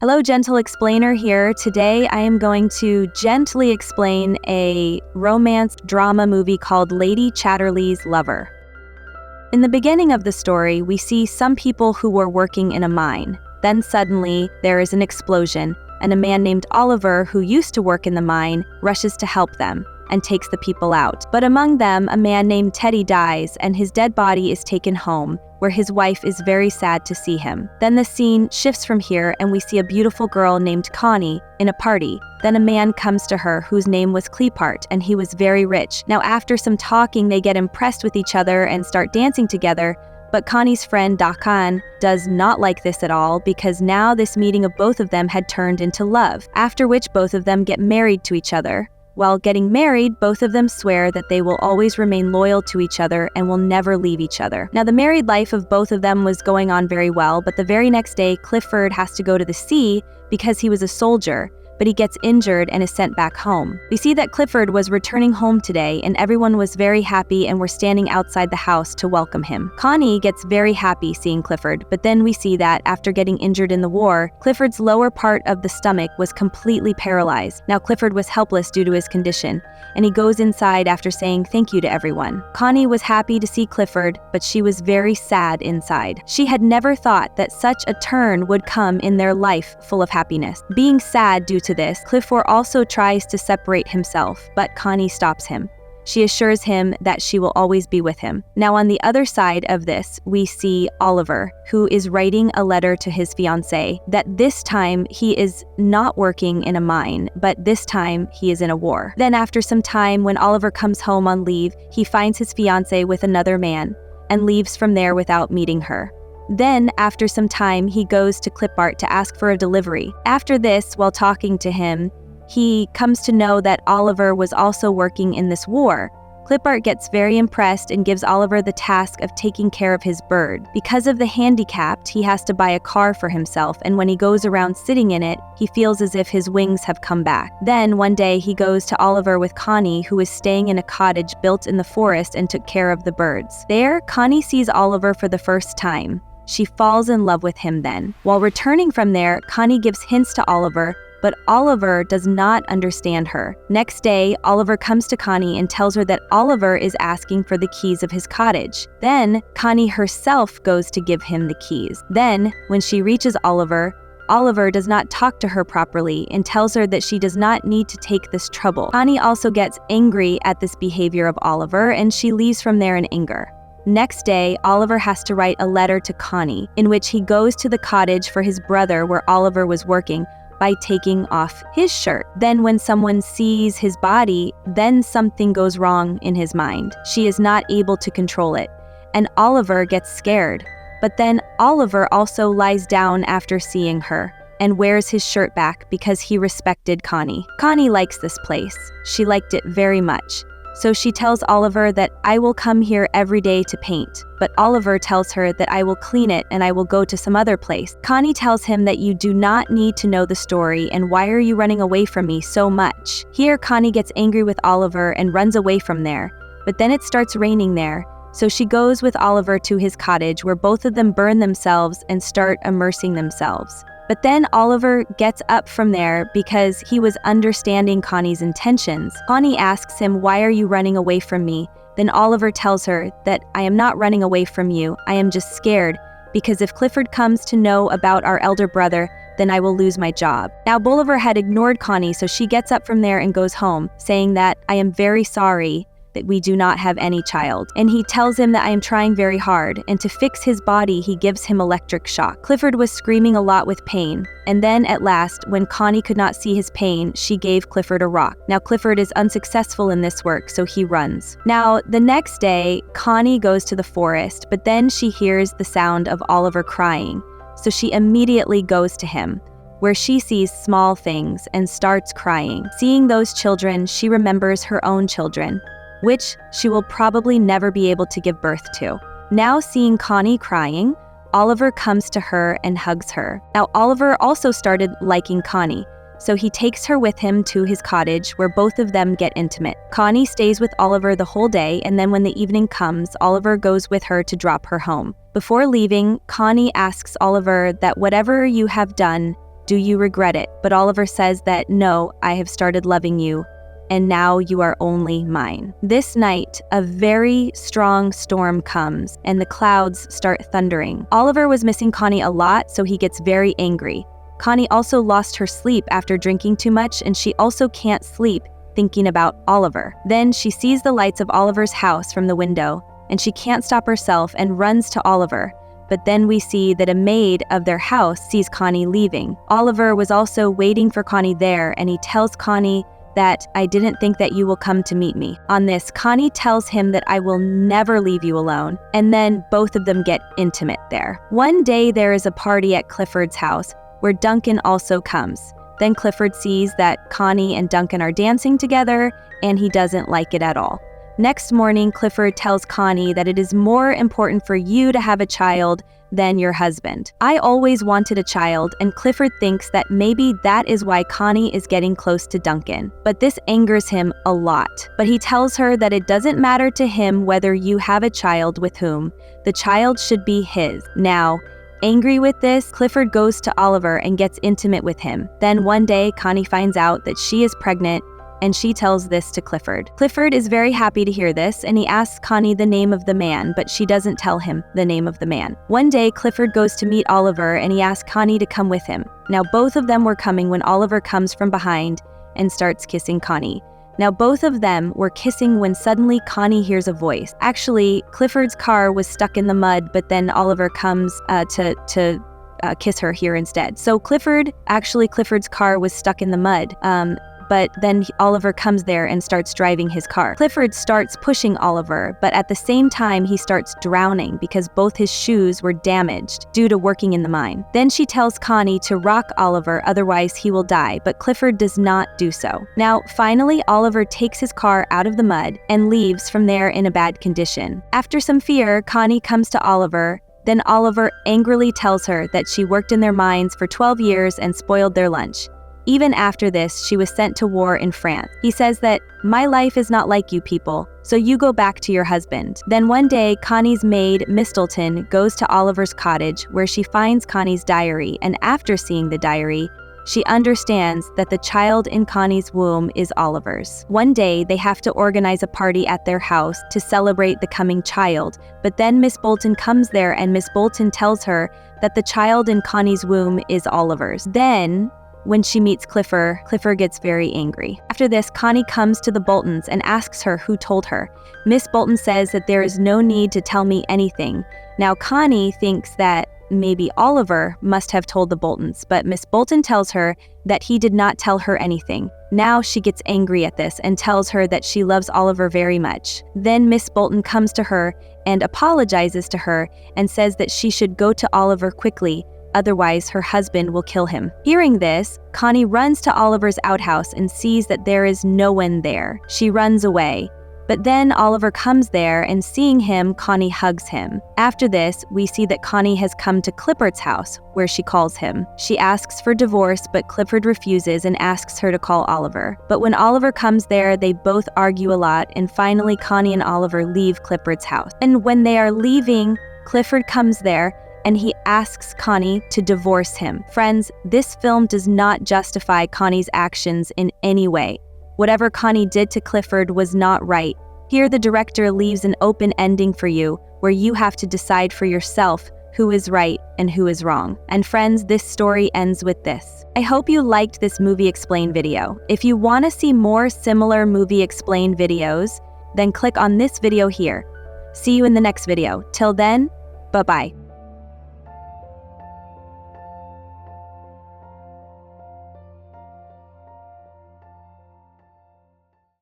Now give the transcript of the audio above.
Hello, Gentle Explainer here. Today I am going to gently explain a romance drama movie called Lady Chatterley's Lover. In the beginning of the story, we see some people who were working in a mine. Then suddenly, there is an explosion, and a man named Oliver, who used to work in the mine, rushes to help them and takes the people out. But among them, a man named Teddy dies, and his dead body is taken home, where his wife is very sad to see him. Then the scene shifts from here, and we see a beautiful girl named Connie in a party. Then a man comes to her whose name was Clifford, and he was very rich. Now after some talking, they get impressed with each other and start dancing together. But Connie's friend Dakan does not like this at all, because now this meeting of both of them had turned into love, after which both of them get married to each other. While getting married, both of them swear that they will always remain loyal to each other and will never leave each other. Now, the married life of both of them was going on very well, but the very next day, Clifford has to go to the sea because he was a soldier, but he gets injured and is sent back home. We see that Clifford was returning home today, and everyone was very happy and were standing outside the house to welcome him. Connie gets very happy seeing Clifford, but then we see that after getting injured in the war, Clifford's lower part of the stomach was completely paralyzed. Now Clifford was helpless due to his condition, and he goes inside after saying thank you to everyone. Connie was happy to see Clifford, but she was very sad inside. She had never thought that such a turn would come in their life full of happiness. Being sad due to this, Clifford also tries to separate himself, but Connie stops him. She assures him that she will always be with him. Now on the other side of this, we see Oliver, who is writing a letter to his fiancée, that this time he is not working in a mine, but this time he is in a war. Then after some time, when Oliver comes home on leave, he finds his fiancée with another man and leaves from there without meeting her. Then, after some time, he goes to Clifford to ask for a delivery. After this, while talking to him, he comes to know that Oliver was also working in this war. Clifford gets very impressed and gives Oliver the task of taking care of his bird. Because of the handicap, he has to buy a car for himself, and when he goes around sitting in it, he feels as if his wings have come back. Then, one day, he goes to Oliver with Connie, who is staying in a cottage built in the forest and took care of the birds. There, Connie sees Oliver for the first time. She falls in love with him then. While returning from there, Connie gives hints to Oliver, but Oliver does not understand her. Next day, Oliver comes to Connie and tells her that Oliver is asking for the keys of his cottage. Then, Connie herself goes to give him the keys. Then, when she reaches Oliver, Oliver does not talk to her properly and tells her that she does not need to take this trouble. Connie also gets angry at this behavior of Oliver, and she leaves from there in anger. Next day, Oliver has to write a letter to Connie, in which he goes to the cottage for his brother where Oliver was working by taking off his shirt. Then when someone sees his body, then something goes wrong in his mind. She is not able to control it, and Oliver gets scared. But then Oliver also lies down after seeing her and wears his shirt back because he respected Connie. Connie likes this place. She liked it very much. So she tells Oliver that I will come here every day to paint, but Oliver tells her that I will clean it and I will go to some other place. Connie tells him that you do not need to know the story, and why are you running away from me so much? Here, Connie gets angry with Oliver and runs away from there, but then it starts raining there. So she goes with Oliver to his cottage, where both of them burn themselves and start immersing themselves. But then Oliver gets up from there because he was understanding Connie's intentions. Connie asks him, "Why are you running away from me?" Then Oliver tells her that I am not running away from you, I am just scared, because if Clifford comes to know about our elder brother, then I will lose my job. Now Bolivar had ignored Connie, so she gets up from there and goes home, saying that I am very sorry that we do not have any child. And he tells him that I am trying very hard, and to fix his body, he gives him electric shock. Clifford was screaming a lot with pain, and then at last, when Connie could not see his pain, she gave Clifford a rock. Now Clifford is unsuccessful in this work, so he runs. Now, the next day, Connie goes to the forest, but then she hears the sound of Oliver crying, so she immediately goes to him, where she sees small things and starts crying. Seeing those children, she remembers her own children, which she will probably never be able to give birth to. Now seeing Connie crying, Oliver comes to her and hugs her. Now Oliver also started liking Connie, so he takes her with him to his cottage where both of them get intimate. Connie stays with Oliver the whole day, and then when the evening comes, Oliver goes with her to drop her home. Before leaving, Connie asks Oliver that whatever you have done, "Do you regret it?" But Oliver says that, "No, I have started loving you, and now you are only mine." This night, a very strong storm comes, and the clouds start thundering. Oliver was missing Connie a lot, so he gets very angry. Connie also lost her sleep after drinking too much, and she also can't sleep thinking about Oliver. Then she sees the lights of Oliver's house from the window, and she can't stop herself and runs to Oliver. But then we see that a maid of their house sees Connie leaving. Oliver was also waiting for Connie there, and he tells Connie that, "I didn't think that you will come to meet me." On this, Connie tells him that, "I will never leave you alone," and then both of them get intimate there. One day there is a party at Clifford's house, where Duncan also comes. Then Clifford sees that Connie and Duncan are dancing together, and he doesn't like it at all. Next morning, Clifford tells Connie that it is more important for you to have a child than your husband. "I always wanted a child," and Clifford thinks that maybe that is why Connie is getting close to Duncan. But this angers him a lot. But he tells her that it doesn't matter to him whether you have a child with whom. The child should be his. Now, angry with this, Clifford goes to Oliver and gets intimate with him. Then one day, Connie finds out that she is pregnant, and she tells this to Clifford. Clifford is very happy to hear this, and he asks Connie the name of the man, but she doesn't tell him the name of the man. One day, Clifford goes to meet Oliver, and he asks Connie to come with him. Now, both of them were coming when Oliver comes from behind and starts kissing Connie. Now, both of them were kissing when suddenly Connie hears a voice. Actually, Clifford's car was stuck in the mud, but then Oliver comes to kiss her here instead. So Clifford's car was stuck in the mud. But then Oliver comes there and starts driving his car. Clifford starts pushing Oliver, but at the same time he starts drowning because both his shoes were damaged due to working in the mine. Then she tells Connie to rock Oliver, otherwise he will die, but Clifford does not do so. Now, finally, Oliver takes his car out of the mud and leaves from there in a bad condition. After some fear, Connie comes to Oliver. Then Oliver angrily tells her that she worked in their mines for 12 years and spoiled their lunch. Even after this, she was sent to war in France. He says that, "My life is not like you people, so you go back to your husband." Then one day, Connie's maid, Mistleton, goes to Oliver's cottage where she finds Connie's diary, and after seeing the diary, she understands that the child in Connie's womb is Oliver's. One day, they have to organize a party at their house to celebrate the coming child, but then Miss Bolton comes there and Miss Bolton tells her that the child in Connie's womb is Oliver's. Then, when she meets Clifford gets very angry. After this, Connie comes to the Boltons and asks her who told her. Miss Bolton says that there is no need to tell me anything. Now, Connie thinks that maybe Oliver must have told the Boltons, but Miss Bolton tells her that he did not tell her anything. Now she gets angry at this and tells her that she loves Oliver very much. Then Miss Bolton comes to her and apologizes to her and says that she should go to Oliver quickly, otherwise her husband will kill him. Hearing this, Connie runs to Oliver's outhouse and sees that there is no one there. She runs away. But then Oliver comes there, and seeing him, Connie hugs him. After this, we see that Connie has come to Clifford's house, where she calls him. She asks for divorce, but Clifford refuses and asks her to call Oliver. But when Oliver comes there, they both argue a lot, and finally Connie and Oliver leave Clifford's house. And when they are leaving, Clifford comes there, and he asks Connie to divorce him. Friends, this film does not justify Connie's actions in any way. Whatever Connie did to Clifford was not right. Here the director leaves an open ending for you, where you have to decide for yourself who is right and who is wrong. And friends, this story ends with this. I hope you liked this Movie Explain video. If you want to see more similar Movie Explain videos, then click on this video here. See you in the next video. Till then, bye-bye.